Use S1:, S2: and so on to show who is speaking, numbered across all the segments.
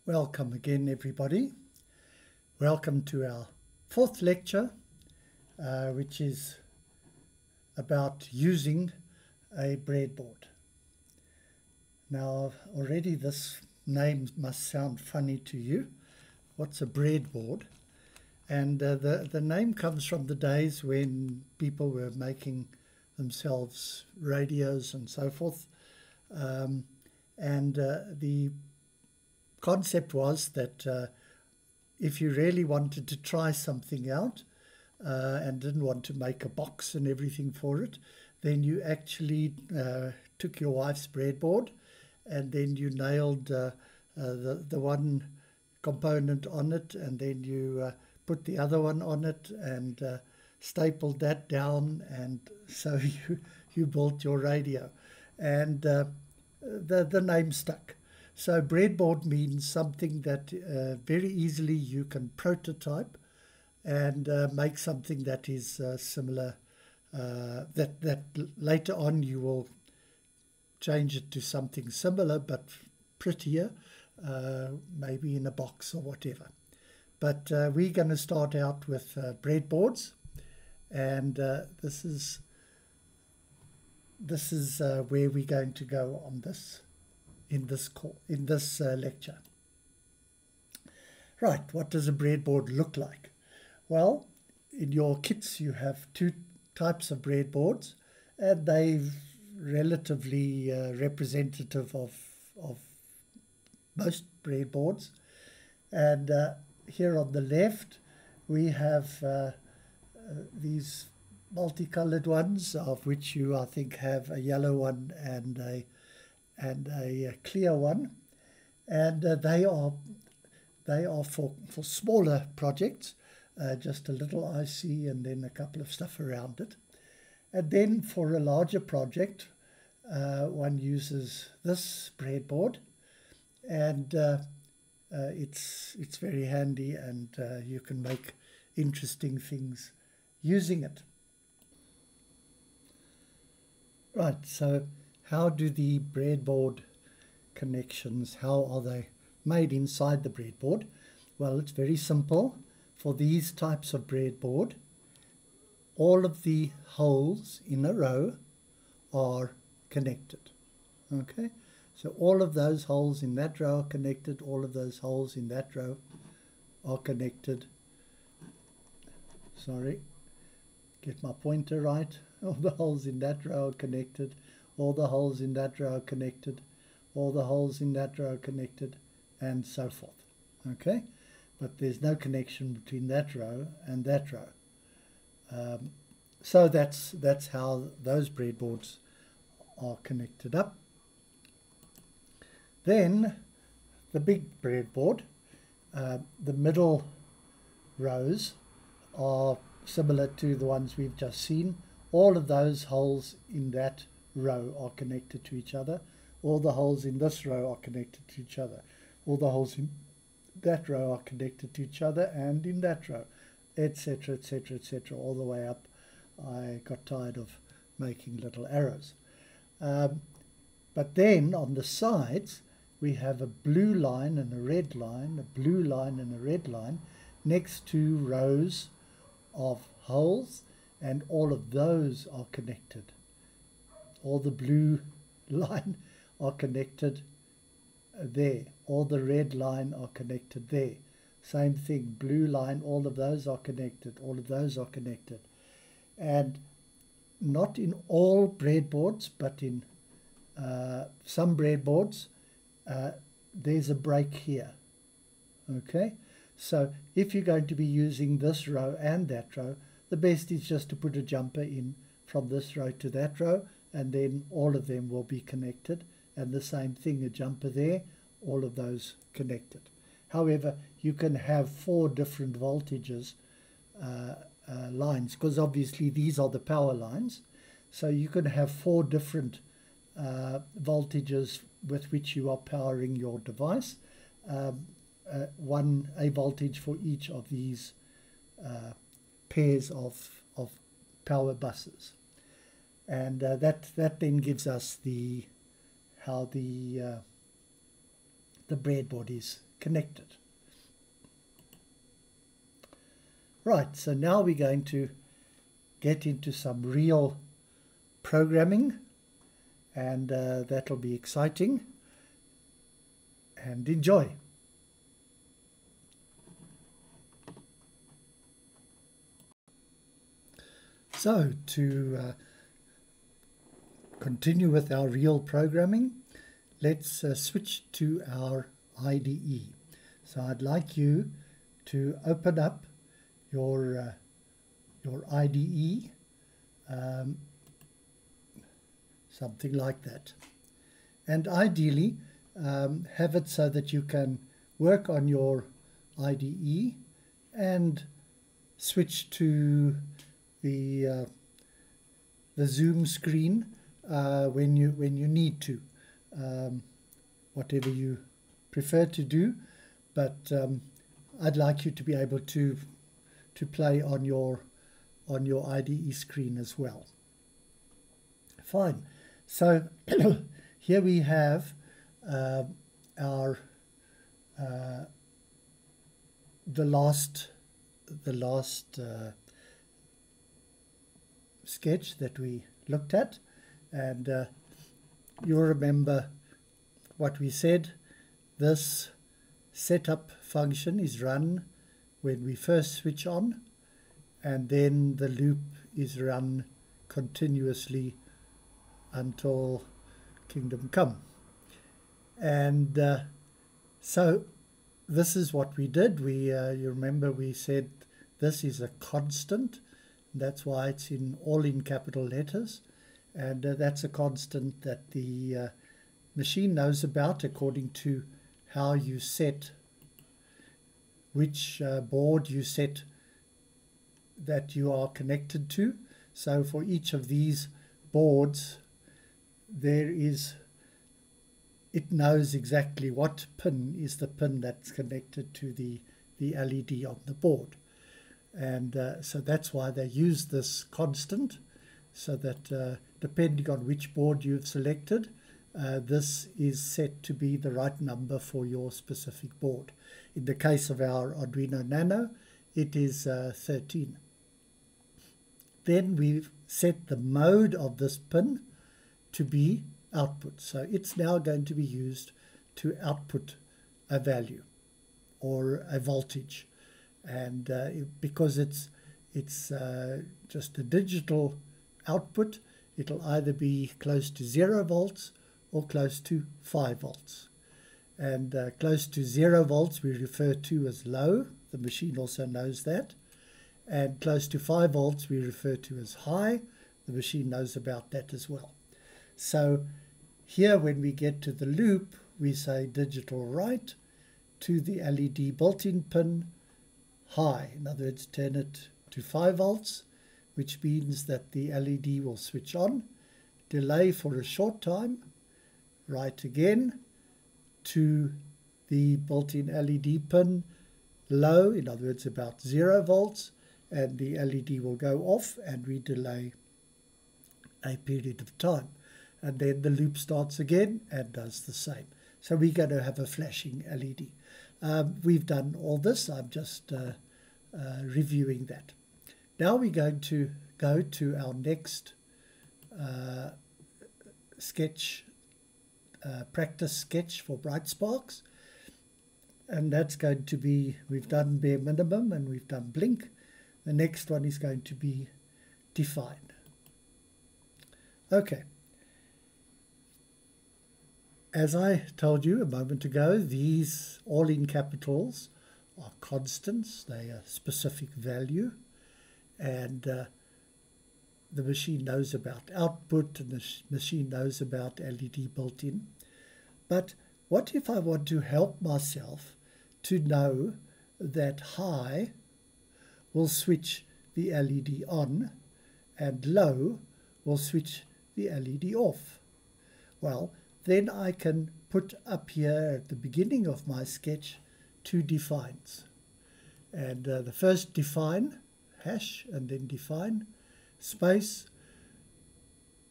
S1: Welcome again, everybody. Welcome to our fourth lecture, which is about using a breadboard. Now, already this name must sound funny to you. What's a breadboard? And the name comes from the days when people were making themselves radios and so forth. The concept was that if you really wanted to try something out and didn't want to make a box and everything for it, then you actually took your wife's breadboard and then you nailed the one component on it, and then you put the other one on it and stapled that down, and so you built your radio, and the name stuck. So breadboard means something that very easily you can prototype and make something that is similar, that later on you will change it to something similar but prettier, maybe in a box or whatever. But we're going to start out with breadboards, and this is where we're going to go on this in this lecture. Right, what does a breadboard look like? Well, in your kits you have two types of breadboards, and they're relatively representative of most breadboards. And here on the left we have these multicolored ones, of which you, I think, have a yellow one and a clear one, and they are for smaller projects, just a little IC and then a couple of stuff around it. And then for a larger project, one uses this breadboard, and it's very handy, and you can make interesting things using it. Right, so how do the breadboard connections, how are they made inside the breadboard? Well, it's very simple. For these types of breadboard, all of the holes in a row are connected. Okay, so all of those holes in that row are connected, all of those holes in that row are connected. Sorry, get my pointer right. All the holes in that row are connected, all the holes in that row are connected, all the holes in that row are connected, and so forth. Okay, but there's no connection between that row and that row. So that's how those breadboards are connected up. Then the big breadboard, the middle rows are similar to the ones we've just seen. All of those holes in that row are connected to each other. All the holes in this row are connected to each other. All the holes in that row are connected to each other, and in that row, etc., etc., etc., all the way up. I got tired of making little arrows. But then on the sides, we have a blue line and a red line, a blue line and a red line, next to rows of holes, and all of those are connected. All the blue line are connected there. All the red line are connected there. Same thing, blue line, all of those are connected. All of those are connected. And not in all breadboards, but in some breadboards, there's a break here. Okay, so if you're going to be using this row and that row, the best is just to put a jumper in from this row to that row, and then all of them will be connected. And the same thing, a jumper there, all of those connected. However, you can have 4 different voltages lines, because obviously these are the power lines. So you can have 4 different voltages with which you are powering your device. A voltage for each of these pairs of power buses, and that then gives us how the breadboard is connected. Right, so now we're going to get into some real programming, and that'll be exciting, and enjoy. So to continue with our real programming, let's switch to our IDE. So I'd like you to open up your IDE, something like that, and ideally have it so that you can work on your IDE and switch to the Zoom screen when you need to, whatever you prefer to do, but I'd like you to be able to play on your IDE screen as well. Fine. So here we have our the last sketch that we looked at, and you'll remember what we said. This setup function is run when we first switch on, and then the loop is run continuously until kingdom come. And so this is what we did. You remember we said this is a constant. That's why it's all in capital letters, and that's a constant that the machine knows about according to how you set, which board you set that you are connected to. So for each of these boards, it knows exactly what pin is the pin that's connected to the LED on the board. And so that's why they use this constant, so that depending on which board you've selected, this is set to be the right number for your specific board. In the case of our Arduino Nano, it is 13. Then we've set the mode of this pin to be output. So it's now going to be used to output a value or a voltage. And because it's just a digital output, it'll either be close to 0 volts or close to 5 volts. And close to 0 volts we refer to as low. The machine also knows that. And close to 5 volts we refer to as high. The machine knows about that as well. So here when we get to the loop, we say digital write to the LED built-in pin high. In other words, turn it to 5 volts, which means that the LED will switch on, delay for a short time, write again to the built-in LED pin low, in other words about 0 volts, and the LED will go off and we delay a period of time. And then the loop starts again and does the same. So we're going to have a flashing LED. We've done all this. I'm just reviewing that. Now we're going to go to our next sketch, practice sketch for BrightSparks. And that's going to be, we've done bare minimum and we've done blink. The next one is going to be define. Okay. As I told you a moment ago, these all in capitals are constants. They are specific value, and the machine knows about output and the machine knows about LED built-in. But what if I want to help myself to know that high will switch the LED on and low will switch the LED off? Well, then I can put up here at the beginning of my sketch 2 defines. And the first define, hash, and then define, space,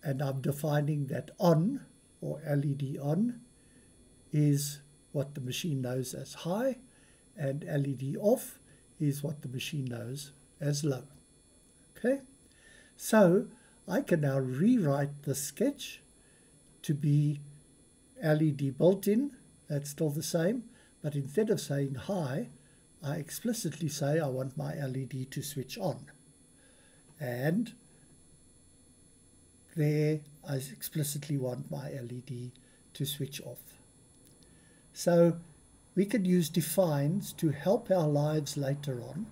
S1: and I'm defining that on, or LED on, is what the machine knows as high, and LED off is what the machine knows as low. Okay, so I can now rewrite the sketch to be LED built-in. That's still the same, but instead of saying high, I explicitly say I want my LED to switch on. And there I explicitly want my LED to switch off. So we could use defines to help our lives later on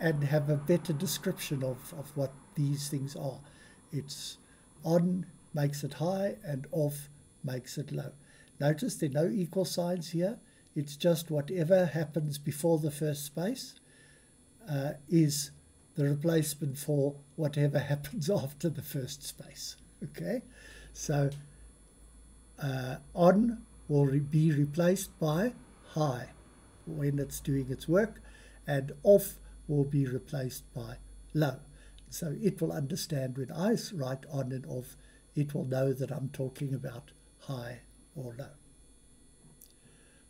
S1: and have a better description of what these things are. It's on makes it high and off makes it low. Notice there are no equal signs here. It's just whatever happens before the first space is the replacement for whatever happens after the first space. Okay, so on will be replaced by high when it's doing its work, and off will be replaced by low. So it will understand when I write on and off, it will know that I'm talking about high or low.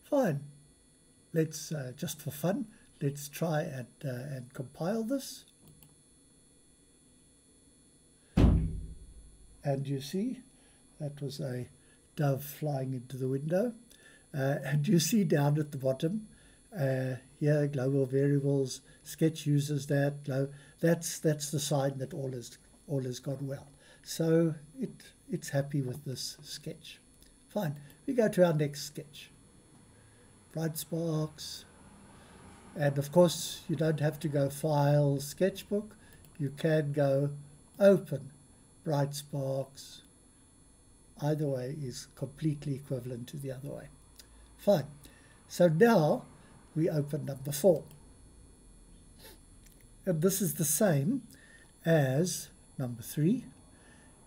S1: Fine. Let's, just for fun, let's try and compile this. And you see, that was a dove flying into the window. And you see down at the bottom, here, global variables, sketch uses that. That's the sign that all has gone well. So it's happy with this sketch. Fine. We go to our next sketch. BrightSparks. And of course, you don't have to go File, Sketchbook. You can go Open, BrightSparks. Either way is completely equivalent to the other way. Fine. So now we open number 4. And this is the same as number 3,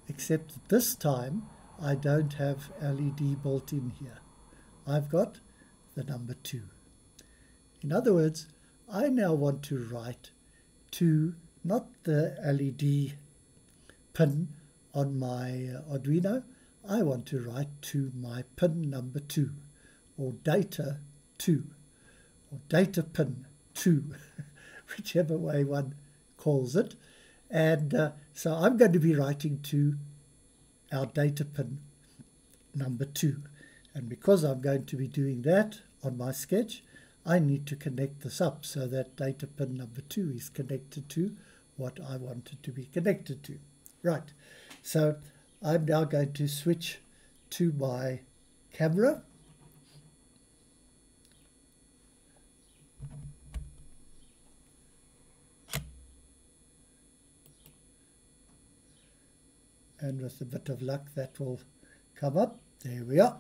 S1: except that this time I don't have LED built in here. I've got the number 2. In other words, I now want to write to not the LED pin on my Arduino. I want to write to my pin number 2, or data 2, or data pin 2, whichever way one calls it. And so I'm going to be writing to our data pin number 2. And because I'm going to be doing that on my sketch, I need to connect this up so that data pin number 2 is connected to what I want it to be connected to. Right, so I'm now going to switch to my camera. And with a bit of luck, that will come up. There we are.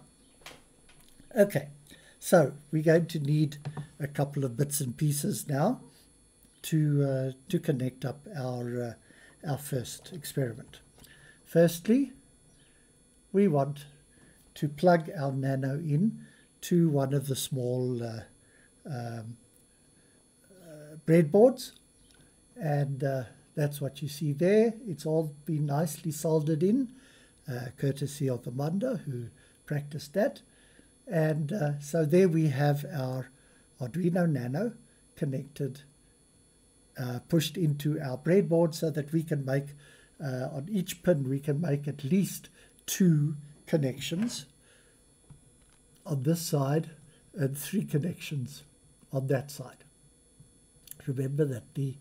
S1: Okay, so we're going to need a couple of bits and pieces now to connect up our first experiment. Firstly, we want to plug our nano in to one of the small breadboards, and that's what you see there. It's all been nicely soldered in, courtesy of Amanda, who practiced that. And so there we have our Arduino Nano connected, pushed into our breadboard, so that we can make, on each pin, we can make at least 2 connections on this side and 3 connections on that side. Remember that the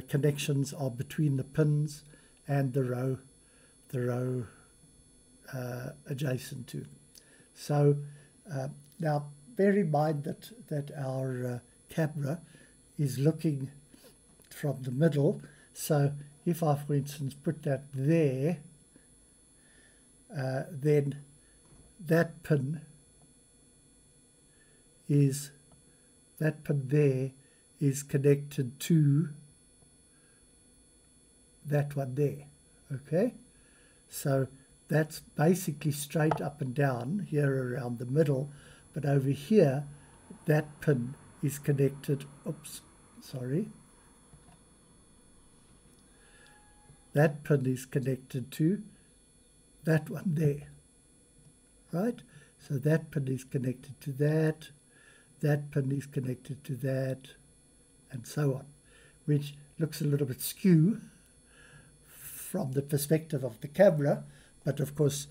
S1: connections are between the pins and the row adjacent to. So now bear in mind that our camera is looking from the middle. So if I, for instance, put that there, then that pin there is connected to that one there. Okay, so that's basically straight up and down here around the middle, but over here that pin is connected, that pin is connected to that one there, right? So that pin is connected to that, that pin is connected to that, and so on, which looks a little bit skew from the perspective of the camera, but of course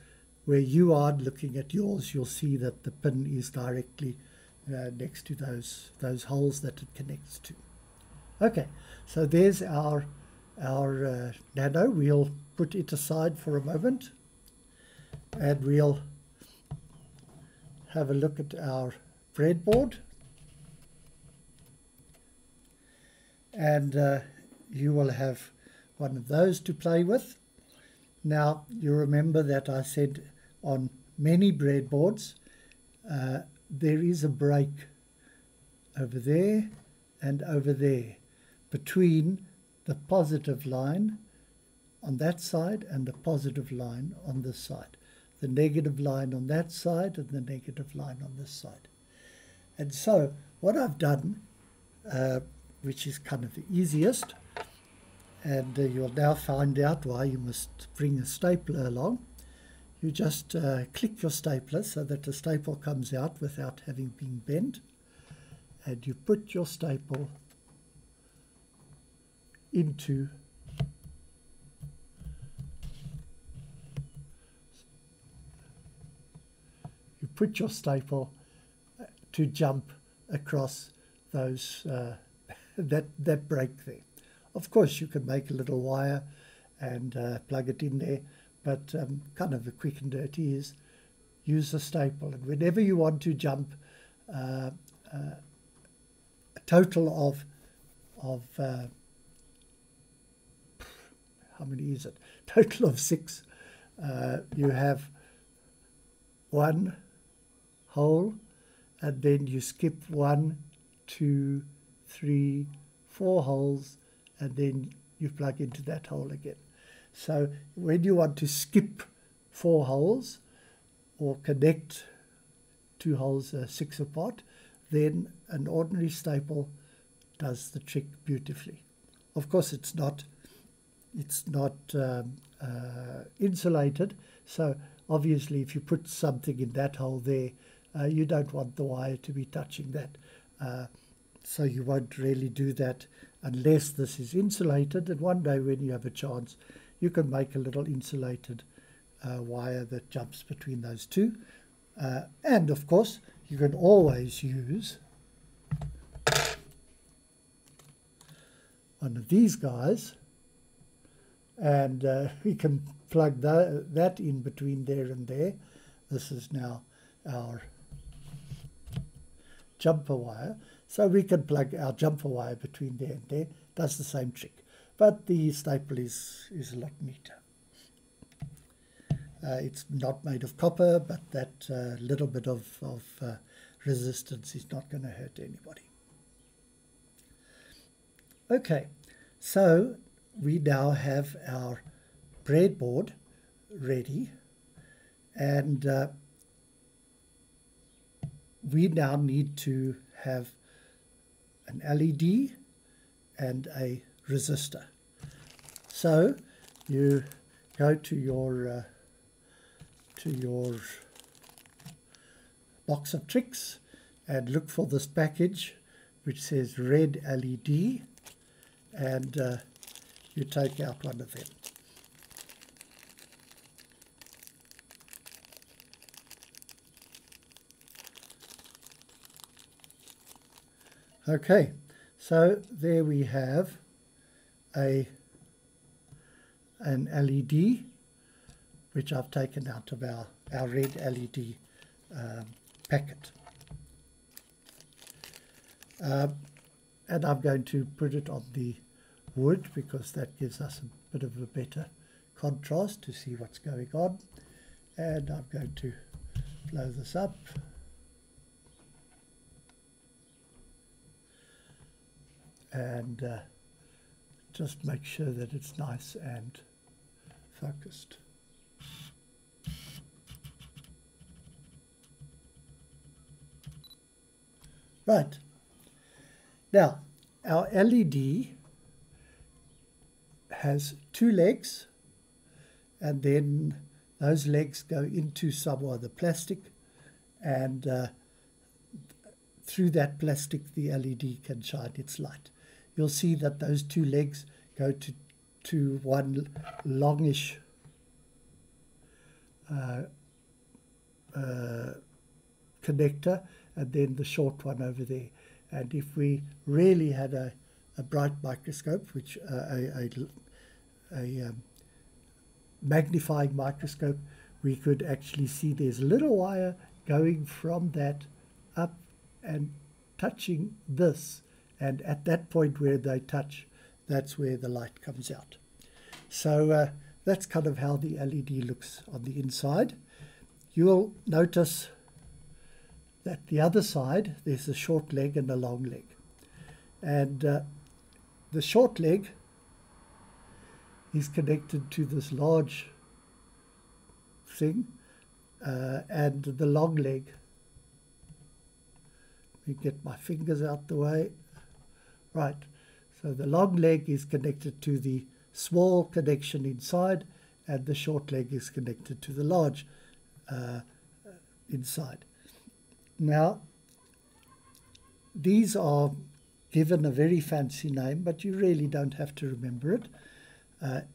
S1: where you are looking at yours, you'll see that the pin is directly next to those holes that it connects to. Okay, so there's our nano. We'll put it aside for a moment and we'll have a look at our breadboard. And you will have one of those to play with. Now, you remember that I said on many breadboards, there is a break over there and over there between the positive line on that side and the positive line on this side. The negative line on that side and the negative line on this side. And so what I've done, which is kind of the easiest, and you'll now find out why you must bring a stapler along. You just click your stapler so that the staple comes out without having been bent, and you put your staple into to jump across those that break there. Of course, you can make a little wire and plug it in there, but kind of the quick and dirty is use a staple. And whenever you want to jump a total of how many is it? Total of 6. You have 1 hole, and then you skip 1, 2, 3, 4 holes, and then you plug into that hole again. So when you want to skip 4 holes or connect 2 holes 6 apart, then an ordinary staple does the trick beautifully. Of course, it's not insulated, so obviously if you put something in that hole there, you don't want the wire to be touching that. So you won't really do that unless this is insulated. And one day when you have a chance, you can make a little insulated wire that jumps between those two. And of course, you can always use one of these guys, and we can plug that in between there and there. This is now our jumper wire. So we can plug our jumper wire between there and there. Does the same trick. But the staple is a lot neater. It's not made of copper, but that little bit of resistance is not going to hurt anybody. Okay, so we now have our breadboard ready, and we now need to have an LED and a resistor. So you go to your box of tricks and look for this package which says red LED, and you take out one of them. Okay, so there we have an LED which I've taken out of our red LED packet. And I'm going to put it on the wood because that gives us a bit of a better contrast to see what's going on. And I'm going to blow this up. And just make sure that it's nice and focused. Right. Now, our LED has 2 legs, and then those legs go into some of the plastic, and through that plastic the LED can shine its light. You'll see that those two legs go to one longish connector, and then the short one over there. And if we really had a bright microscope, which a magnifying microscope, we could actually see there's a little wire going from that up and touching this, and at that point where they touch, that's where the light comes out. So that's kind of how the LED looks on the inside. You'll notice that the other side, there's a short leg and a long leg. And the short leg is connected to this large thing, and the long leg, let me get my fingers out the way. Right, so the long leg is connected to the small connection inside, and the short leg is connected to the large inside. Now, these are given a very fancy name, but you really don't have to remember it.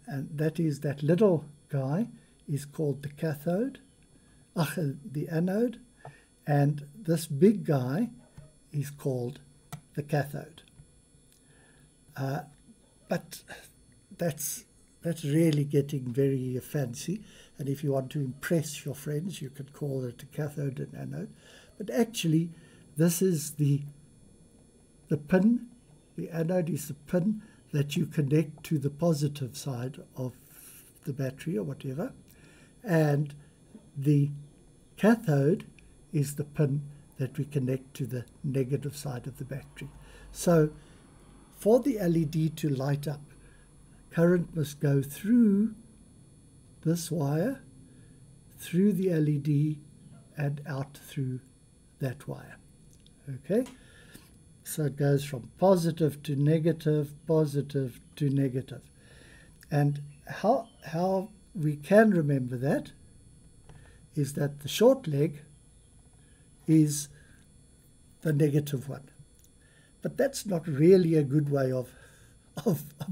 S1: And that is, that little guy is called the cathode, the anode, and this big guy is called the cathode. But that's really getting very fancy, and if you want to impress your friends, you could call it a cathode and anode. But actually, this is the pin. The anode is the pin that you connect to the positive side of the battery or whatever, and the cathode is the pin that we connect to the negative side of the battery. So for the LED to light up, current must go through this wire, through the LED, and out through that wire. Okay, so it goes from positive to negative, positive to negative. And how we can remember that is that the short leg is the negative one. But that's not really a good way of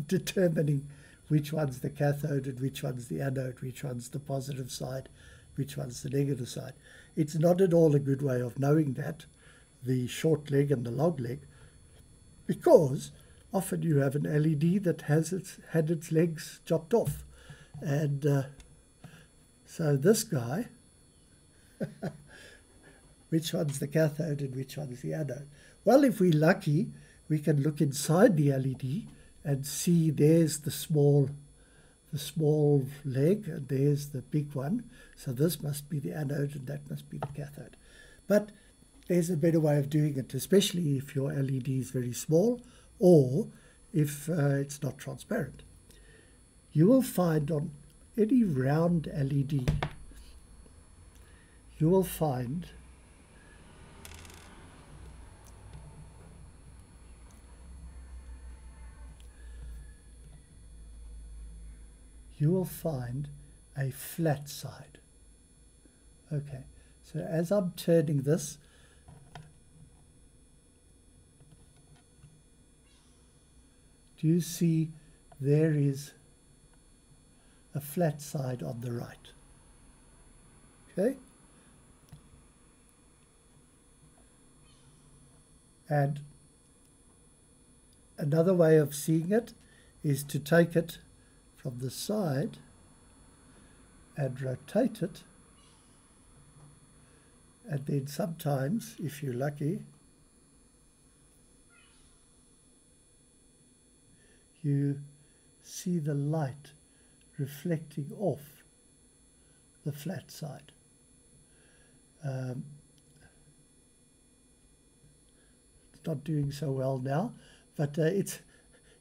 S1: determining which one's the cathode and which one's the anode, which one's the positive side, which one's the negative side. It's not at all a good way of knowing that, the short leg and the long leg, because often you have an LED that has had its legs chopped off. And so this guy, which one's the cathode and which one's the anode? Well, if we're lucky, we can look inside the LED and see there's the small leg, and there's the big one. So this must be the anode and that must be the cathode. But there's a better way of doing it, especially if your LED is very small or if it's not transparent. You will find on any round LED, you will find a flat side. Okay, so as I'm turning this, do you see there is a flat side on the right? Okay, and another way of seeing it is to take it from the side and rotate it, and then sometimes, if you're lucky, you see the light reflecting off the flat side. It's not doing so well now, but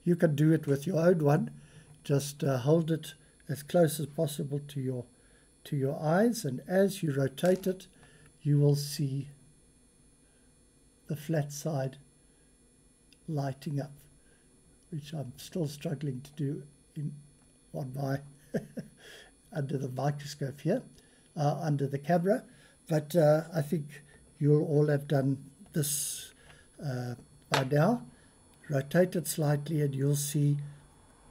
S1: you can do it with your own one. Just hold it as close as possible to your eyes, and as you rotate it, you will see the flat side lighting up, which I'm still struggling to do on my under the microscope here, under the camera. but I think you'll all have done this by now. Rotate it slightly and you'll see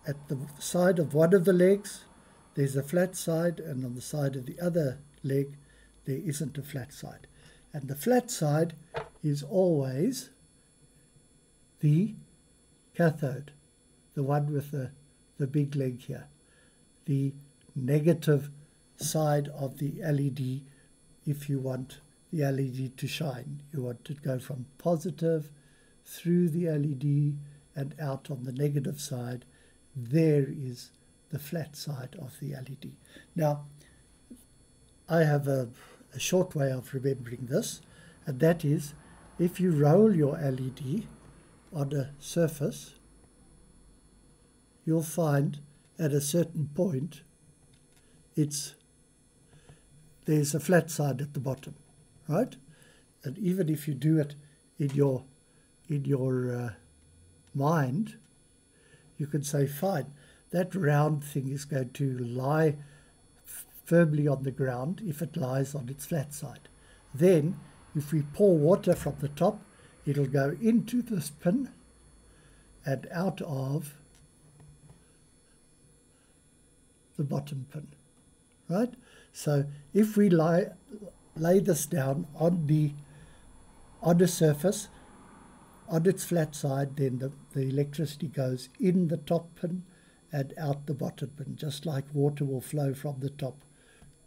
S1: at the side of one of the legs there's a flat side, and on the side of the other leg there isn't a flat side. And the flat side is always the cathode, the one with the big leg here, the negative side of the LED. If you want the LED to shine, you want to go from positive through the LED and out on the negative side. There is the flat side of the LED. Now, I have a short way of remembering this, and that is, if you roll your LED on a surface, you'll find at a certain point there's a flat side at the bottom, right? And even if you do it in your mind, you can say, fine, that round thing is going to lie firmly on the ground if it lies on its flat side. Then, if we pour water from the top, it'll go into this pin and out of the bottom pin, right? So if we lay this down on the surface, on its flat side, then the electricity goes in the top pin and out the bottom pin, just like water will flow from the top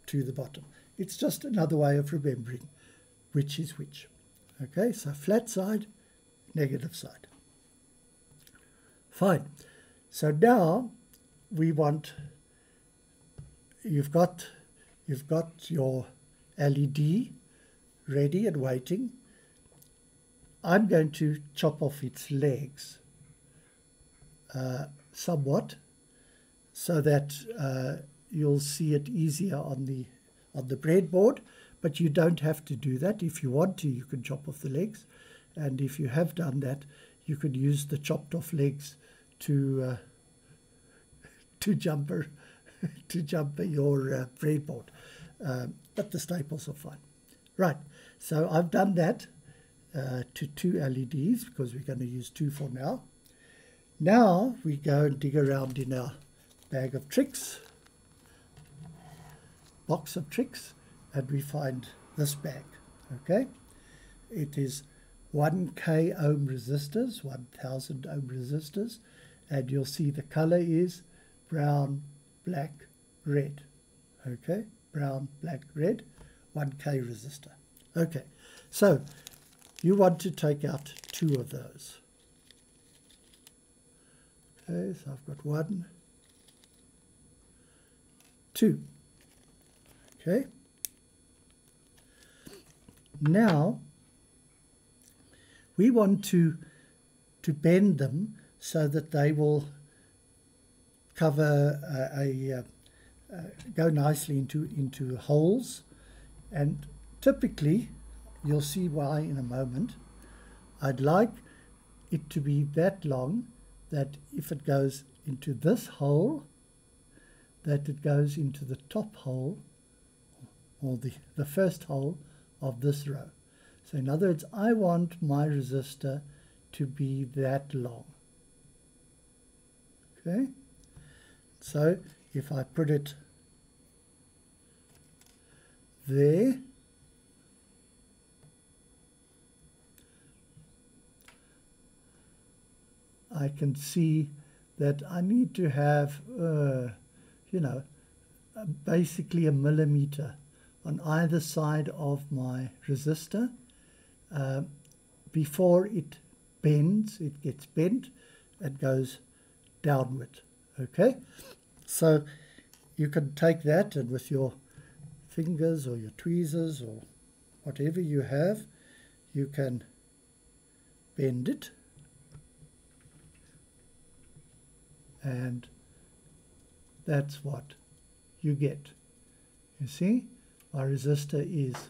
S1: to the bottom. It's just another way of remembering which is which. Okay, so flat side, negative side. Fine. So now we want, you've got your LED ready and waiting. I'm going to chop off its legs somewhat, so that you'll see it easier on the breadboard. But you don't have to do that. If you want to, you can chop off the legs, and if you have done that, you could use the chopped off legs to jumper your breadboard. But the staples are fine. Right. So I've done that to 2 LEDs because we're going to use 2 for now. Now we go and dig around in our bag of tricks, box of tricks, and we find this bag. Okay, it is 1K ohm resistors, 1000 ohm resistors, and you'll see the color is brown, black, red. Okay, brown, black, red, 1K resistor. Okay, so you want to take out 2 of those. Okay, so I've got 1, 2. Okay. Now we want to bend them so that they will cover go nicely into holes, and typically you'll see why in a moment. I'd like it to be that long that if it goes into this hole, that it goes into the top hole, or the first hole of this row. So in other words, I want my resistor to be that long. Okay, so if I put it there, I can see that I need to have, basically a millimeter on either side of my resistor before it bends. It gets bent and goes downward. Okay, so you can take that and with your fingers or your tweezers or whatever you have, you can bend it, and that's what you get. You see, my resistor is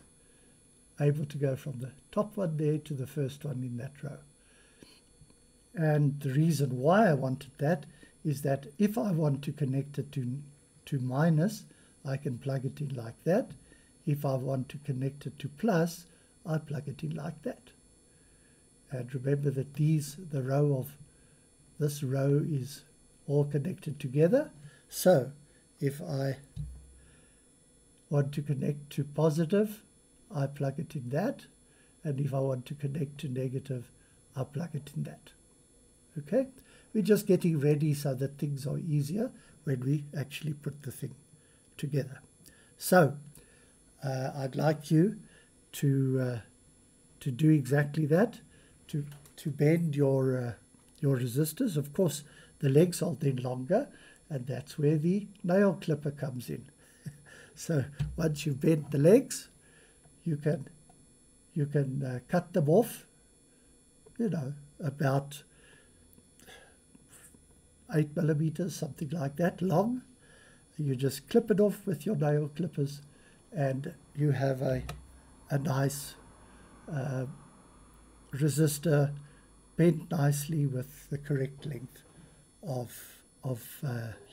S1: able to go from the top one there to the first one in that row. And the reason why I wanted that is that if I want to connect it to minus, I can plug it in like that. if I want to connect it to plus, I plug it in like that. And remember that this row is all connected together. So if I want to connect to positive, I plug it in that. And if I want to connect to negative, I plug it in that. Okay? We're just getting ready so that things are easier when we actually put the thing together. So I'd like you to do exactly that, to bend your resistors. Of course, the legs are then longer, and that's where the nail clipper comes in. So once you've bent the legs, you can cut them off, you know, about 8 millimeters, something like that, long. You just clip it off with your nail clippers, and you have a nice resistor bent nicely with the correct length of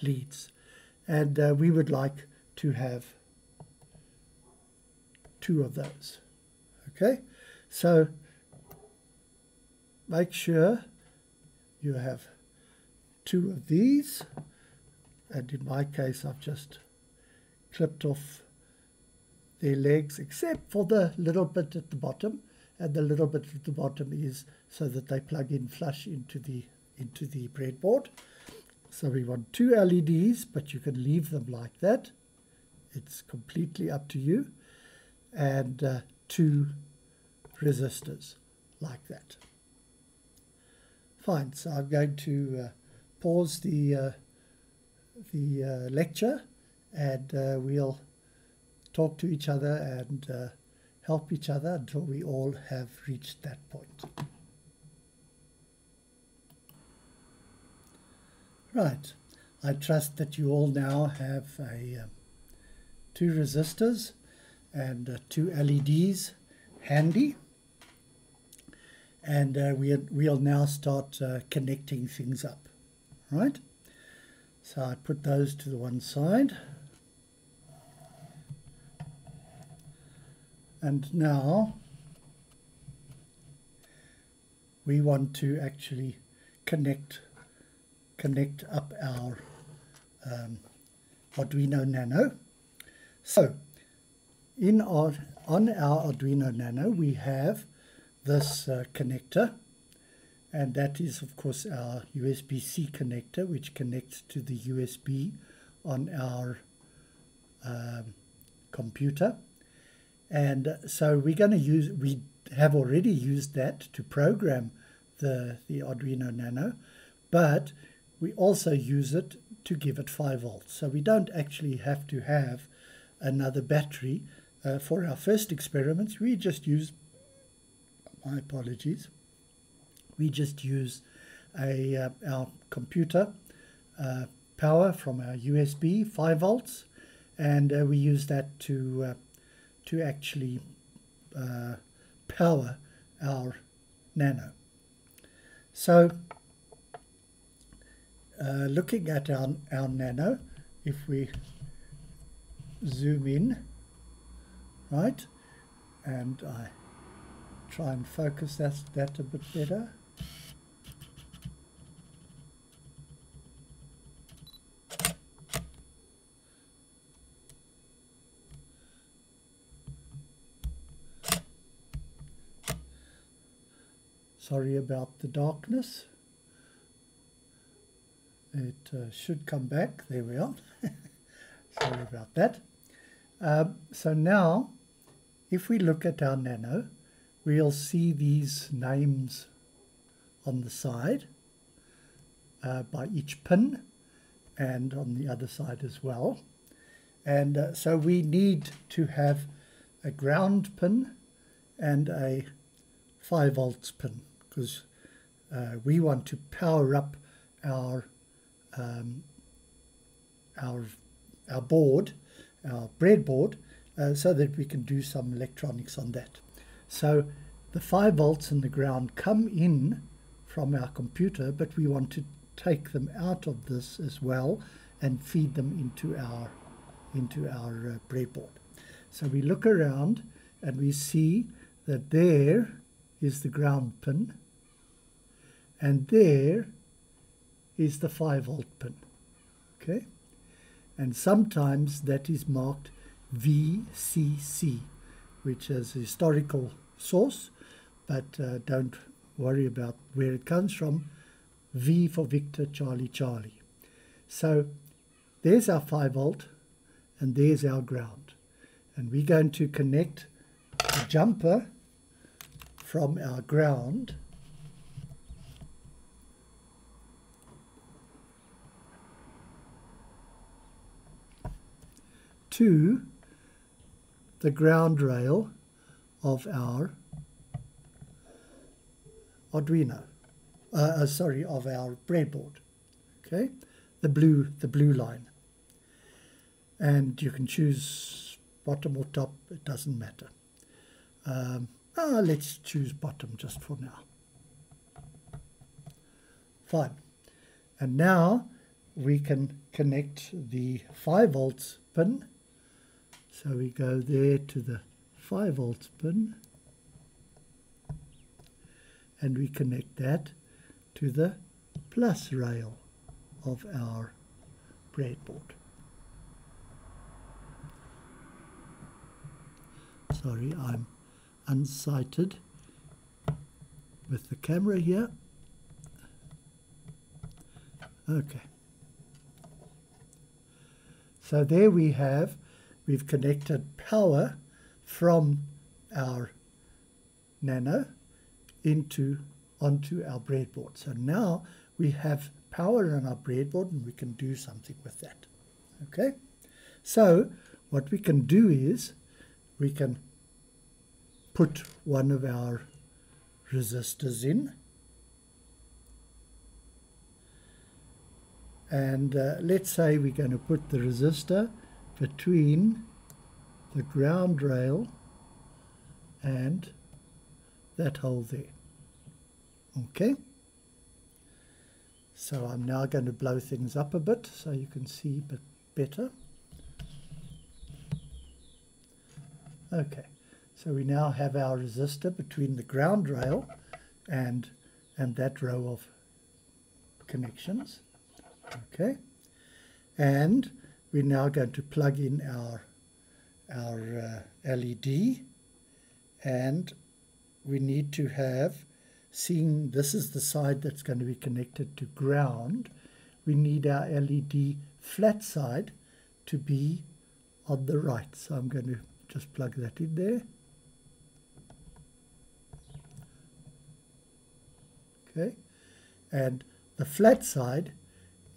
S1: leads. And we would like to have 2 of those. Okay, so make sure you have 2 of these, and in my case I've just clipped off their legs except for the little bit at the bottom, and the little bit at the bottom is so that they plug in flush into the breadboard. So we want 2 LEDs, but you can leave them like that. It's completely up to you. And 2 resistors like that. Fine, so I'm going to pause the lecture, and we'll talk to each other and help each other until we all have reached that point. Right, I trust that you all now have 2 resistors and 2 LEDs handy, and we'll now start connecting things up. Right, so I put those to the one side, and now we want to actually connect up our Arduino Nano. So on our Arduino Nano we have this connector, and that is of course our USB-C connector, which connects to the USB on our computer. And so we have already used that to program the Arduino Nano, but we also use it to give it 5 volts. So we don't actually have to have another battery. For our first experiments, we just use, my apologies, we just use our computer power from our USB, 5 volts, and we use that to actually power our Nano. So looking at our Nano, if we zoom in, right, and I try and focus that a bit better. Sorry about the darkness. It should come back. There we are. Sorry about that. So now, if we look at our Nano, we'll see these names on the side by each pin, and on the other side as well. And so we need to have a ground pin and a 5 volts pin, because we want to power up our board, our breadboard, so that we can do some electronics on that. So the 5 volts and the ground come in from our computer, but we want to take them out of this as well and feed them into our breadboard. So we look around and we see that there is the ground pin and there is the 5-volt pin. Okay, and sometimes that is marked VCC, which is a historical source, but don't worry about where it comes from. V for Victor, Charlie, Charlie. So there's our 5-volt and there's our ground. And we're going to connect the jumper from our ground to the ground rail of our Arduino, of our breadboard. Okay, the blue line, and you can choose bottom or top, it doesn't matter. Let's choose bottom just for now. Fine. And now we can connect the 5 volts pin. So we go there to the 5 volts pin and we connect that to the plus rail of our breadboard. Sorry, I'm unsighted with the camera here. Okay. So there we've connected power from our Nano onto our breadboard. So now we have power on our breadboard and we can do something with that. Okay. So what we can do is we can put one of our resistors in, and let's say we're going to put the resistor between the ground rail and that hole there. Okay, so I'm now going to blow things up a bit so you can see a bit better. Okay, so we now have our resistor between the ground rail and that row of connections. Okay, and we're now going to plug in our LED, and we need to have, seeing this is the side that's going to be connected to ground, we need our LED flat side to be on the right. So I'm going to just plug that in there. Okay, and the flat side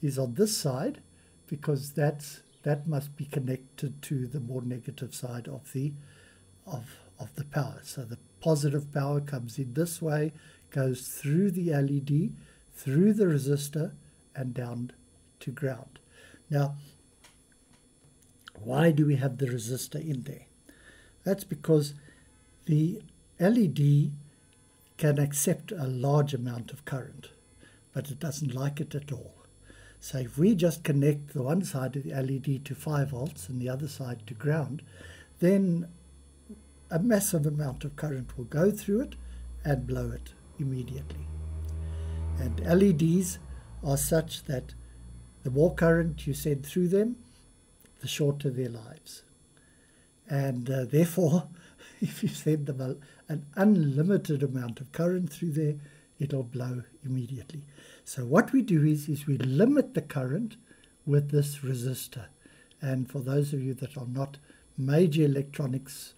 S1: is on this side because that must be connected to the more negative side of the power. So the positive power comes in this way, goes through the LED, through the resistor, and down to ground. Now, why do we have the resistor in there? That's because the LED can accept a large amount of current, but it doesn't like it at all. So if we just connect the one side of the LED to 5 volts and the other side to ground, then a massive amount of current will go through it and blow it immediately. And LEDs are such that the more current you send through them, the shorter their lives. And therefore, if you send them an unlimited amount of current through there, it'll blow immediately. So what we do is we limit the current with this resistor. And for those of you that are not major electronics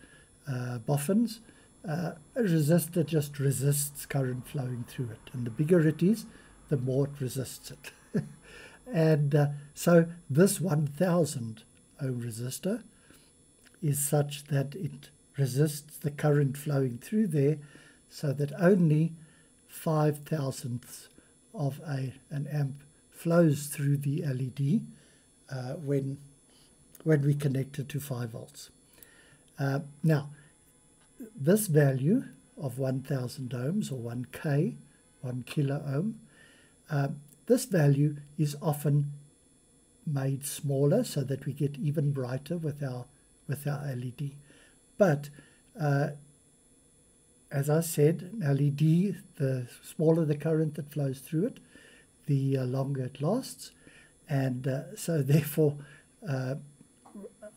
S1: boffins, a resistor just resists current flowing through it. And the bigger it is, the more it resists it. And so this 1000 ohm resistor is such that it resists the current flowing through there, so that only 5/1000ths of an amp flows through the LED when we connect it to 5 volts. Now, this value of 1000 ohms, or 1K, 1 kilo ohm, this value is often made smaller so that we get even brighter with our LED. But as I said, an LED, the smaller the current that flows through it, the longer it lasts. And so therefore,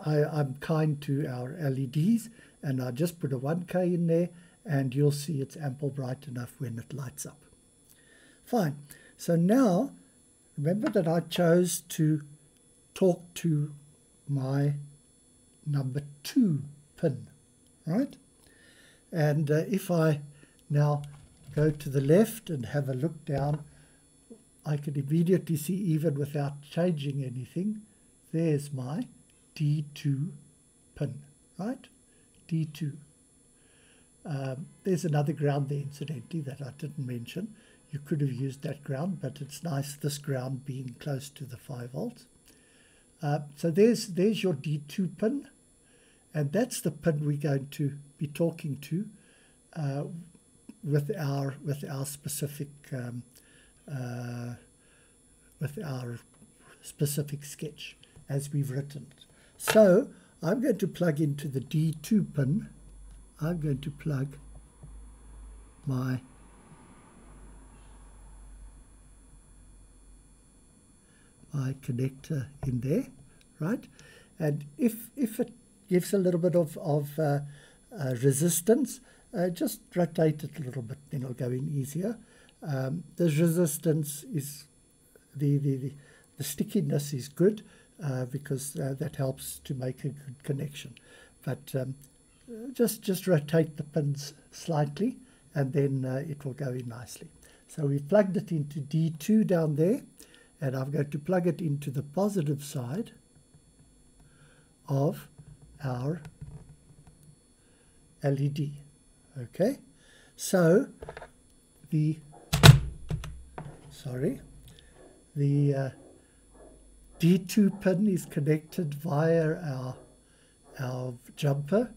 S1: I'm kind to our LEDs, and I just put a 1K in there, and you'll see it's ample bright enough when it lights up. Fine. So now, remember that I chose to talk to my number 2 pin, right? And if I now go to the left and have a look down, I can immediately see, even without changing anything, there's my D2 pin, right? D2. There's another ground there, incidentally, that I didn't mention. You could have used that ground, but it's nice, this ground being close to the 5 volts. So there's your D2 pin, and that's the pin we're going to be talking to with our specific sketch as we've written it. So I'm going to plug into the D2 pin. I'm going to plug my connector in there, right? And if it gives a little bit of resistance, just rotate it a little bit, then it'll go in easier. The resistance is the stickiness is good because that helps to make a good connection. But just rotate the pins slightly, and then it will go in nicely. So we've plugged it into D2 down there, and I'm going to plug it into the positive side of our LED. Okay, so the D2 pin is connected via our jumper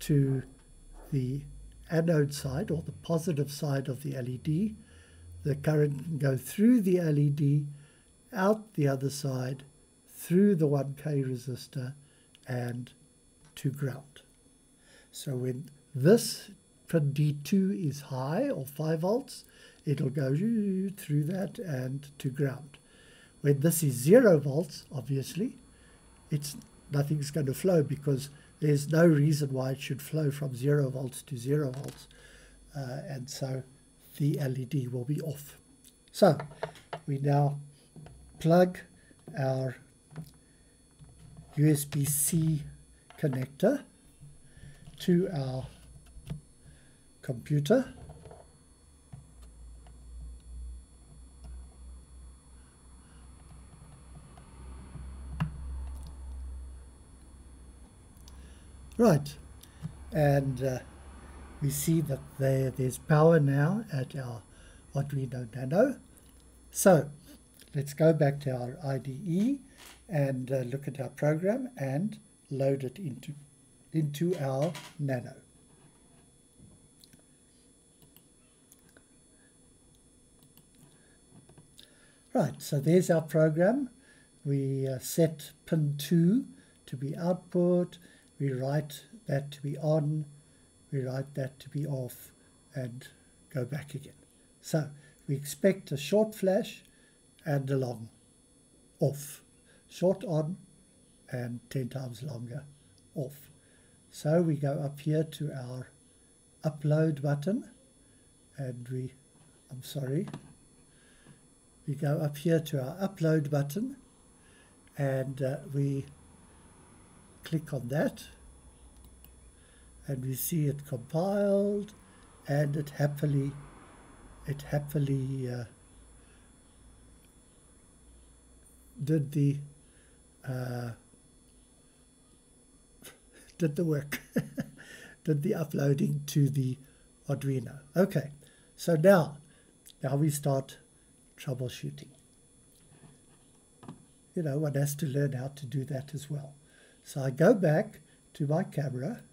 S1: to the anode side, or the positive side of the LED. The current can go through the LED, out the other side, through the 1K resistor, and to ground. So when this pin D2 is high, or 5 volts, it'll go through that and to ground. When this is 0 volts, obviously, nothing's going to flow, because there's no reason why it should flow from 0 volts to 0 volts. And so the LED will be off. So we now plug our USB-C connector to our computer. Right, and we see that there's power now at our Arduino Nano. So let's go back to our IDE and look at our program and load it into our Nano. Right, so there's our program. We set pin 2 to be output. We write that to be on. We write that to be off, and go back again. So we expect a short flash and a long off. Short on and 10 times longer off. So we go up here to our upload button, and we go up here to our upload button, and we click on that, and we see it compiled, and it happily did the work, did the uploading to the Arduino. Okay, so now we start troubleshooting. You know, one has to learn how to do that as well. So I go back to my camera,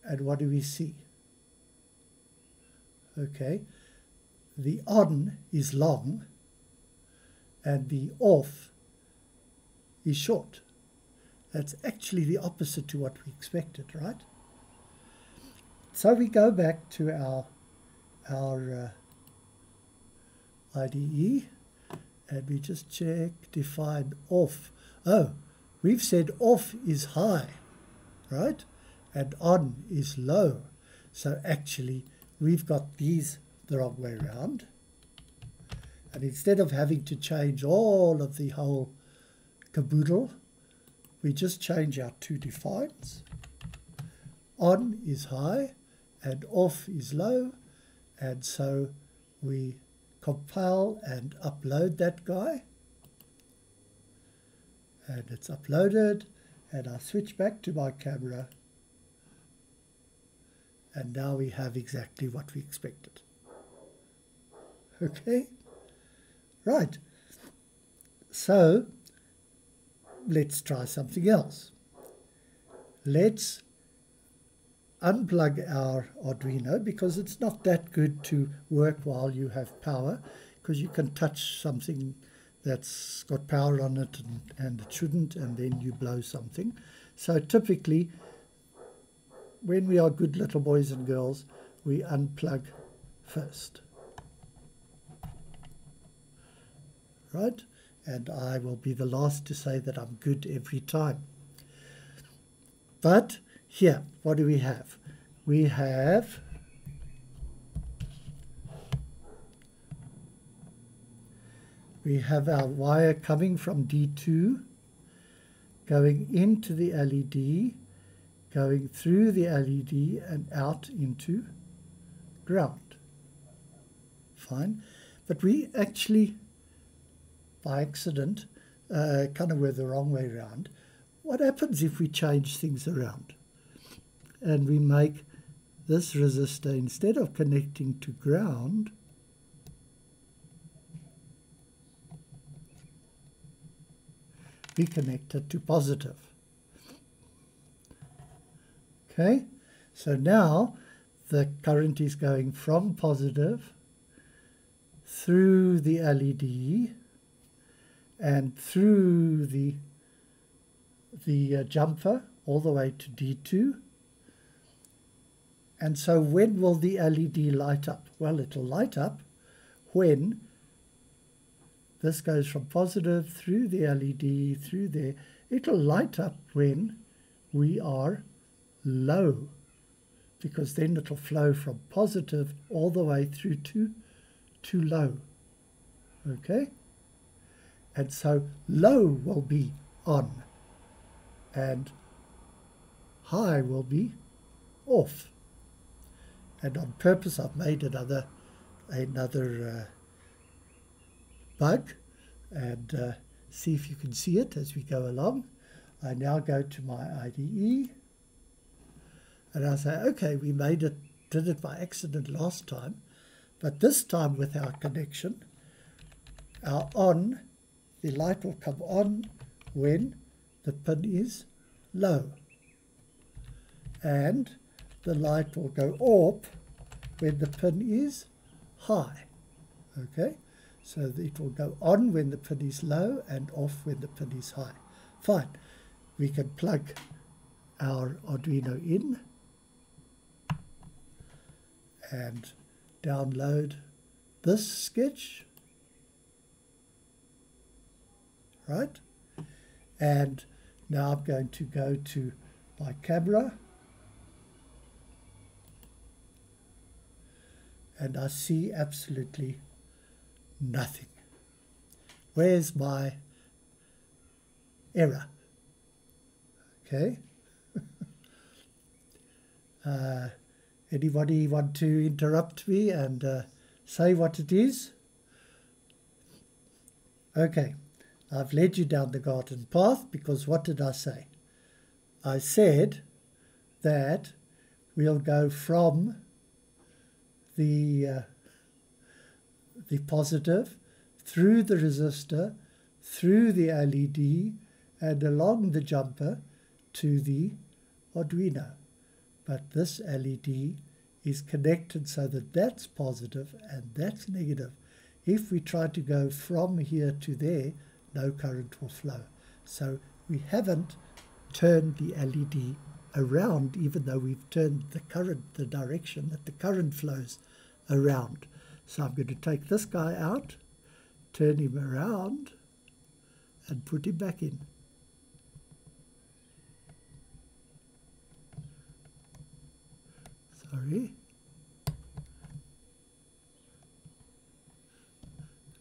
S1: and what do we see? Okay, the on is long and the off is short. That's actually the opposite to what we expected, right? So we go back to our IDE, and we just check, define off. Oh, we've said off is high, right? And on is low. So actually, we've got these the wrong way around. And instead of having to change all of the whole caboodle, we just change our two defines. On is high and off is low. And so we compile and upload that guy. And it's uploaded. And I switch back to my camera. And now we have exactly what we expected. Okay? Right. So let's try something else. Let's unplug our Arduino, because it's not that good to work while you have power, because you can touch something that's got power on it and it shouldn't, and then you blow something. So typically, when we are good little boys and girls, we unplug first. Right? And I will be the last to say that I'm good every time. But here, what do we have? We have our wire coming from D2, going into the LED, going through the LED and out into ground. Fine. But we actually, by accident, kind of were the wrong way around. What happens if we change things around and we make this resistor, instead of connecting to ground, we connect it to positive? Okay, so now the current is going from positive through the LED and through the jumper all the way to D2. And so when will the LED light up? Well, it'll light up when this goes from positive through the LED, through there. It'll light up when we are low, because then it'll flow from positive all the way through to low. Okay? And so low will be on and high will be off. And on purpose I've made another bug, and see if you can see it as we go along. I now go to my IDE and I say, okay, we did it by accident last time, but this time with our connection, our on, the light will come on when the pin is low, and the light will go off when the pin is high. Okay, so it will go on when the pin is low and off when the pin is high. Fine. We can plug our Arduino in and download this sketch, right? And now I'm going to go to my camera, and I see absolutely nothing. Where's my error? Okay. Anybody want to interrupt me and say what it is? Okay, I've led you down the garden path, because what did I say? I said that we'll go from the positive through the resistor, through the LED, and along the jumper to the Arduino. But this LED is connected so that that's positive and that's negative. If we try to go from here to there, no current will flow. So we haven't turn the LED around, even though we've turned the current, the direction that the current flows around. So I'm going to take this guy out, turn him around, and put him back in. Sorry.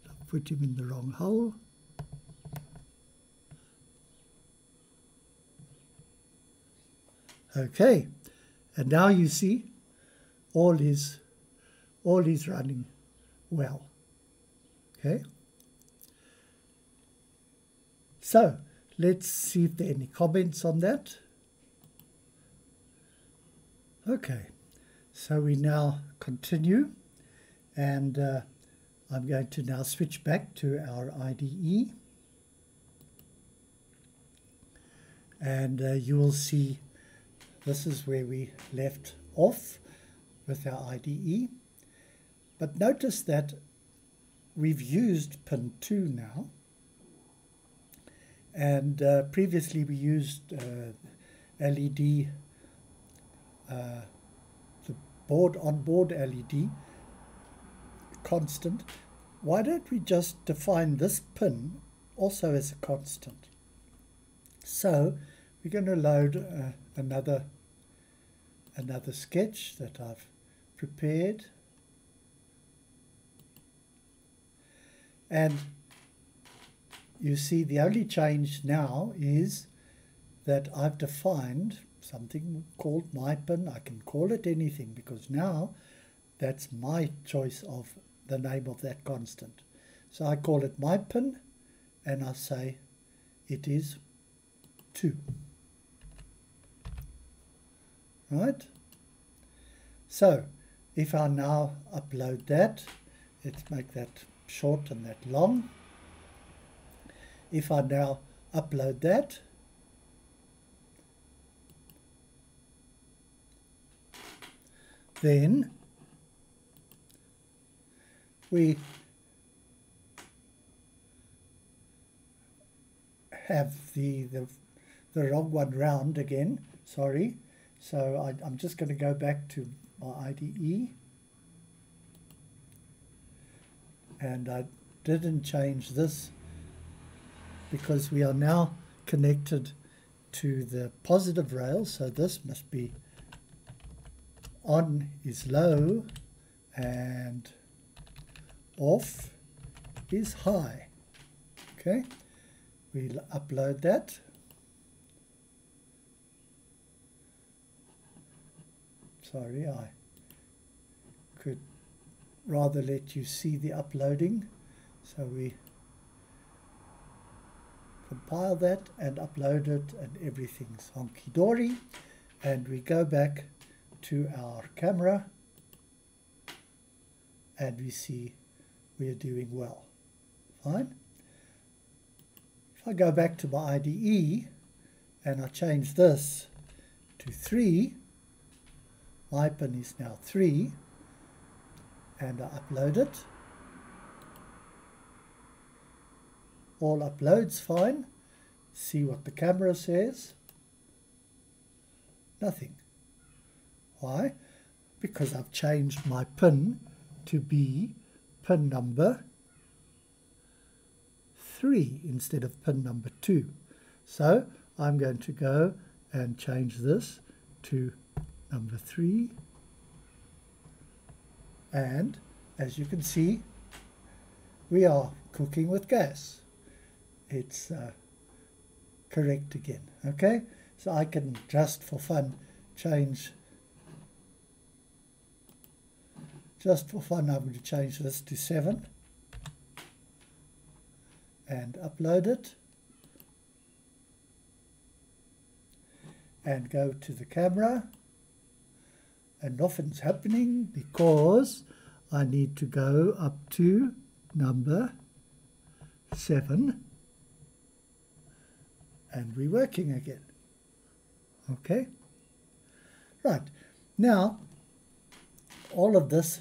S1: I've put him in the wrong hole. Okay, and now you see all is running well. Okay, so let's see if there are any comments on that. Okay, so we now continue, and I'm going to now switch back to our IDE, and you will see this is where we left off with our IDE. But notice that we've used pin 2 now, and previously we used LED, the onboard LED constant. Why don't we just define this pin also as a constant? So we're going to load another sketch that I've prepared, and you see the only change now is that I've defined something called my pin. I can call it anything because now that's my choice of the name of that constant. So I call it my pin, and I say it is 2. Right? So if I now upload that, let's make that short and that long. If I now upload that, then we have the wrong one round again, sorry. So I'm just going to go back to my IDE, and I didn't change this because we are now connected to the positive rail, so this must be on is low and off is high. Okay, we'll upload that. Sorry, I could rather let you see the uploading. So we compile that and upload it, and everything's honky-dory. And we go back to our camera, and we see we are doing well. Fine. If I go back to my IDE and I change this to 3, my pin is now 3, and I upload it. All uploads fine. See what the camera says. Nothing. Why? Because I've changed my pin to be pin number 3 instead of pin number 2. So I'm going to go and change this to number 3, and as you can see, we are cooking with gas. It's correct again. Okay, so I can just for fun change. Just for fun, I'm going to change this to 7 and upload it, and go to the camera, and nothing's happening because I need to go up to number 7, and we're working again. Okay, right, now all of this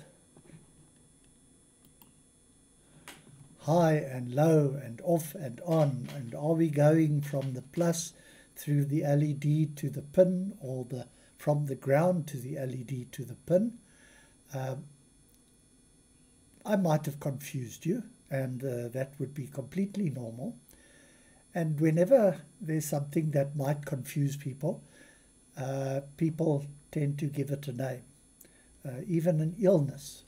S1: high and low and off and on, and are we going from the plus through the LED to the pin, or from the ground to the LED to the pin. I might have confused you, and that would be completely normal. And whenever there's something that might confuse people, people tend to give it a name. Even an illness,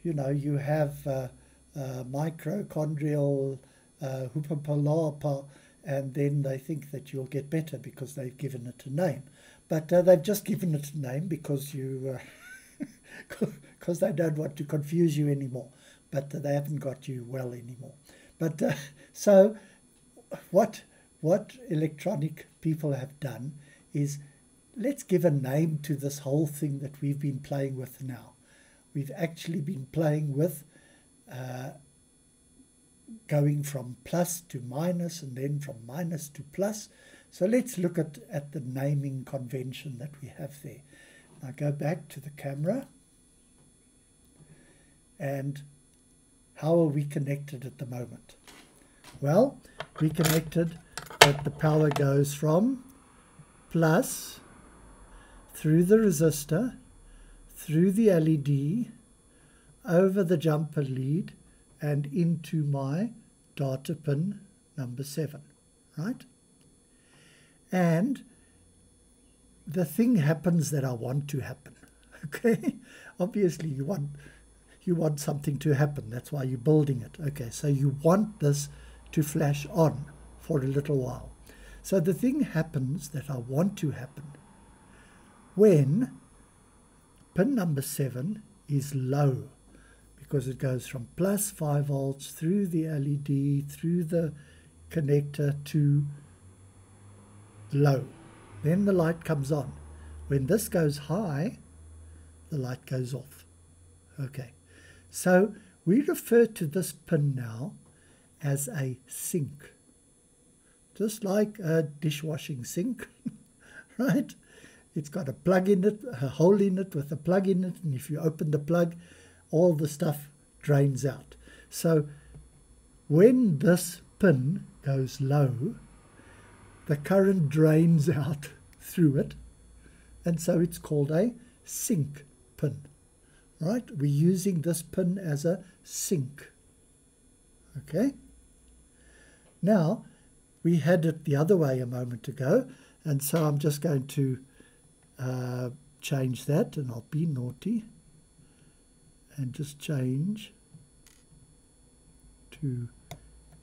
S1: you know, you have microchondrial hupapalapa, and then they think that you'll get better because they've given it a name. But they've just given it a name because because they don't want to confuse you anymore. But they haven't got you well anymore. But so what electronic people have done is, let's give a name to this whole thing that we've been playing with now. We've actually been playing with going from plus to minus, and then from minus to plus. So let's look at the naming convention that we have there. Now go back to the camera. And how are we connected at the moment? Well, we connected that the power goes from plus through the resistor, through the LED, over the jumper lead, and into my data pin number 7, right? And the thing happens that I want to happen, okay? Obviously, you want something to happen. That's why you're building it. Okay, so you want this to flash on for a little while. So the thing happens that I want to happen when pin number 7 is low, because it goes from plus 5 volts through the LED, through the connector to low. Then the light comes on. When this goes high, the light goes off. Okay. So we refer to this pin now as a sink, just like a dishwashing sink, right? It's got a plug in it, a hole in it with a plug in it, and if you open the plug, all the stuff drains out. So when this pin goes low, the current drains out through it, and so it's called a sink pin. Right, we're using this pin as a sink. Okay. Now, we had it the other way a moment ago, and so I'm just going to change that, and I'll be naughty and just change to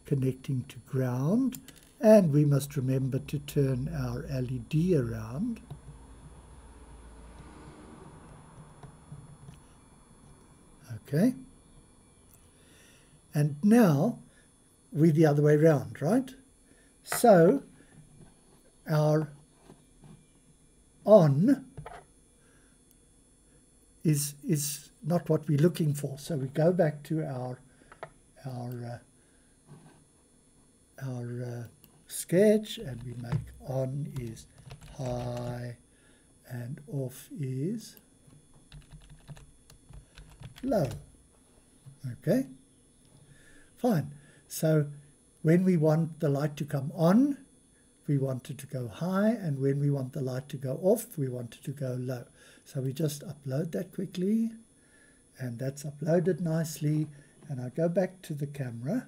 S1: connecting to ground. And we must remember to turn our LED around. Okay, and now we're the other way around, right? So our on is not what we're looking for. So we go back to our sketch, and we make on is high and off is low. Okay, fine. So when we want the light to come on, we want it to go high, and when we want the light to go off, we want it to go low. So we just upload that quickly, and that's uploaded nicely. And I go back to the camera,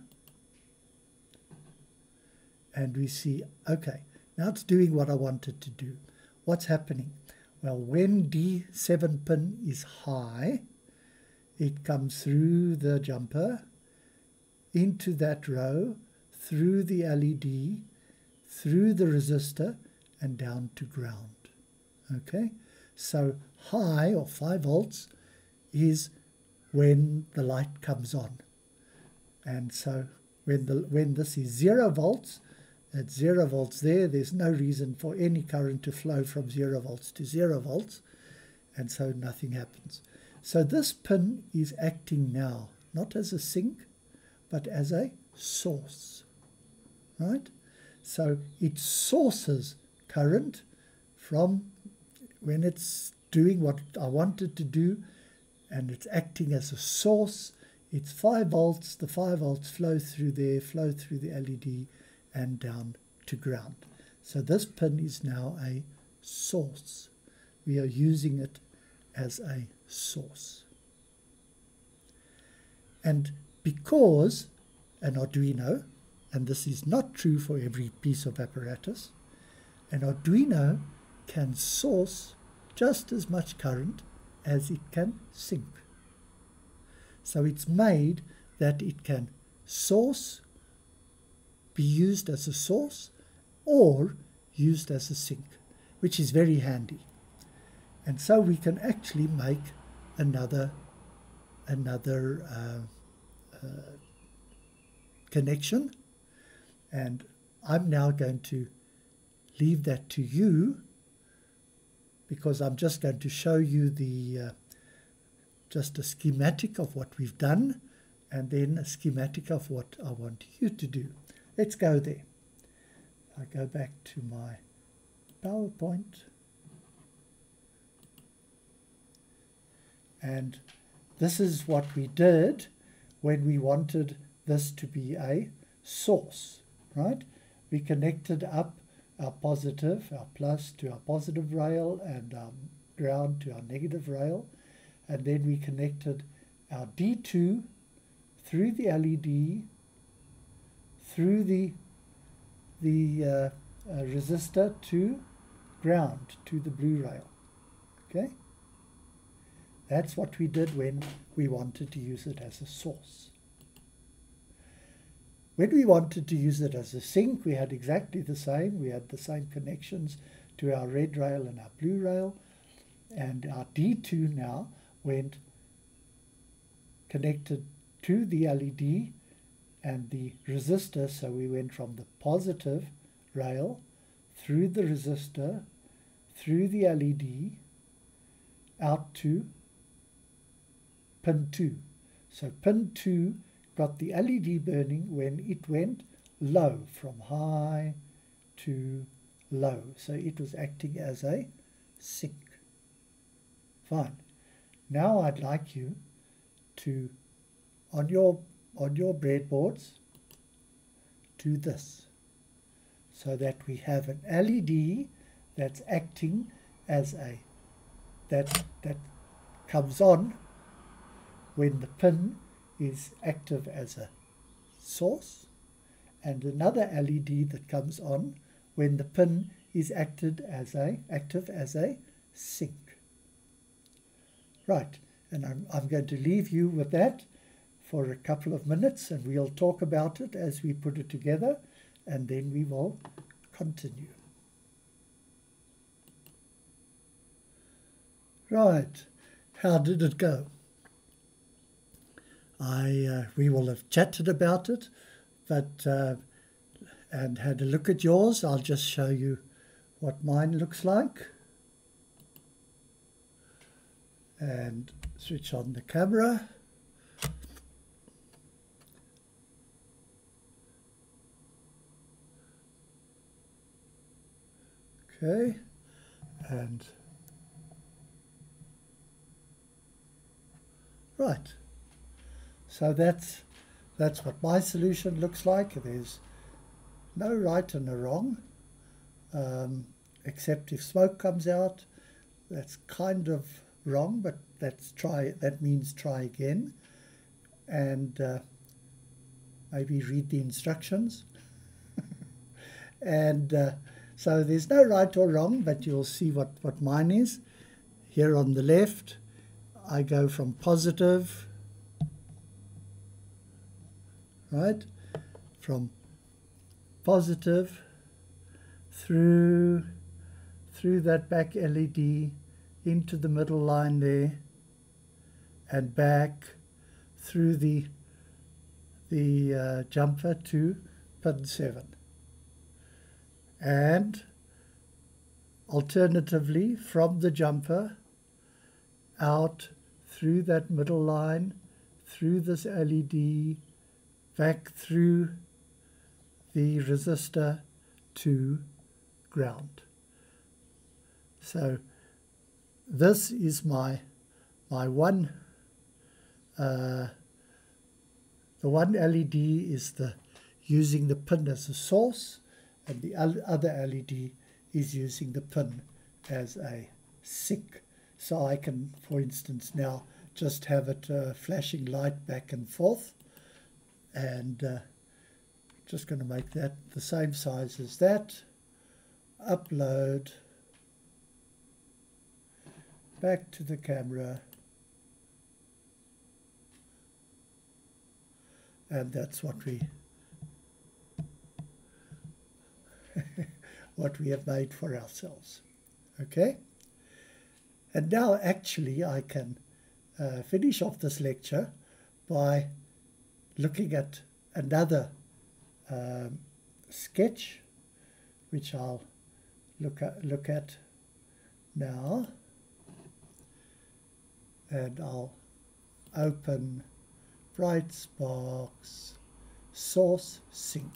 S1: and we see, okay, now it's doing what I wanted to do. What's happening? Well, when D7 pin is high, it comes through the jumper, into that row, through the LED, through the resistor, and down to ground. Okay, so high, or 5 volts, is when the light comes on. And so when this is 0 volts, at 0 volts there's no reason for any current to flow from 0 volts to 0 volts, and so nothing happens. So this pin is acting now not as a sink, but as a source, right? So it sources current from when it's doing what I want it to do, and it's acting as a source. It's 5 volts. The 5 volts flow through there, flow through the LED, and down to ground. So this pin is now a source. We are using it as a source. And because an Arduino, and this is not true for every piece of apparatus, an Arduino can source just as much current as it can sink. So it's made that it can source, be used as a source, or used as a sink, which is very handy. And so we can actually make another connection. And I'm now going to leave that to you, because I'm just going to show you the just a schematic of what we've done, and then a schematic of what I want you to do. Let's go there. I go back to my PowerPoint, and this is what we did when we wanted this to be a source, right? We connected up our positive, our plus, to our positive rail, and our ground to our negative rail, and then we connected our D2 through the LED, through the resistor to ground, to the blue rail. Okay? That's what we did when we wanted to use it as a source. When we wanted to use it as a sink, we had exactly the same. We had the same connections to our red rail and our blue rail. And our D2 now went connected to the LED and the resistor. So we went from the positive rail through the resistor, through the LED, out to pin 2. So pin 2 got the LED burning when it went low, from high to low. So it was acting as a sink. Fine. Now I'd like you to, on your breadboards, do this, so that we have an LED that's acting as a, that comes on when the pin is active as a source, and another LED that comes on when the pin is active as a sink. Right, and I'm going to leave you with that for a couple of minutes, and we'll talk about it as we put it together, and then we will continue. Right, how did it go? We will have chatted about it, but and had a look at yours. I'll just show you what mine looks like, and switch on the camera. Okay, and right. So that's what my solution looks like. There's no right and a wrong, except if smoke comes out. That's kind of wrong, but that means try again, and maybe read the instructions. And so there's no right or wrong, but you'll see what mine is. Here on the left, I go from positive, right, from positive through that back LED into the middle line there, and back through the jumper to pin 7, and alternatively from the jumper out through that middle line, through this LED, back through the resistor to ground. So this is my one. The one LED is using the pin as a source, and the other LED is using the pin as a sink. So I can, for instance, now just have it flashing light back and forth, and just going to make that the same size as that. Upload back to the camera, and that's what we what we have made for ourselves. Okay, and now actually I can finish off this lecture by looking at another sketch, which I'll look at now, and I'll open BrightSparks source sync.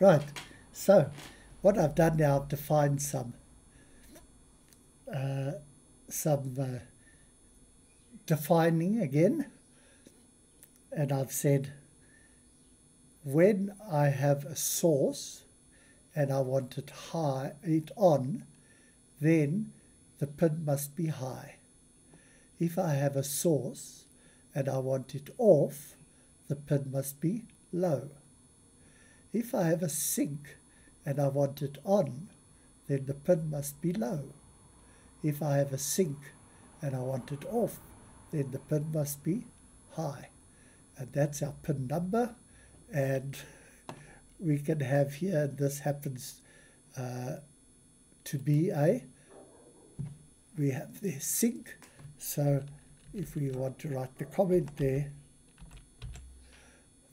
S1: Right, so what I've done now, I've defined some defining again, and I've said when I have a source and I want it on, then the pin must be high. If I have a source and I want it off, the pin must be low. If I have a sink and I want it on, then the pin must be low. If I have a sink and I want it off, then the pin must be high. And that's our pin number. And we can have here, and this happens to be we have the sink. So if we want to write the comment there,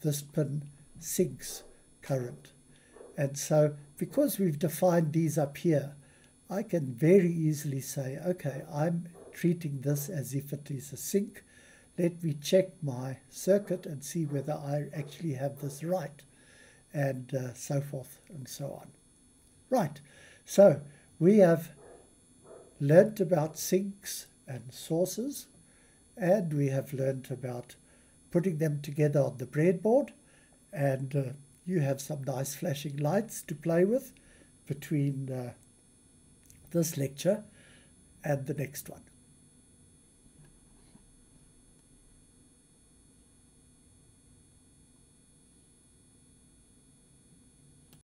S1: this pin sinks current. And so because we've defined these up here, I can very easily say, okay, I'm treating this as if it is a sink. Let me check my circuit and see whether I actually have this right, and so forth and so on. Right, so we have learnt about sinks and sources, and we have learnt about putting them together on the breadboard, and you have some nice flashing lights to play with between this lecture and the next one.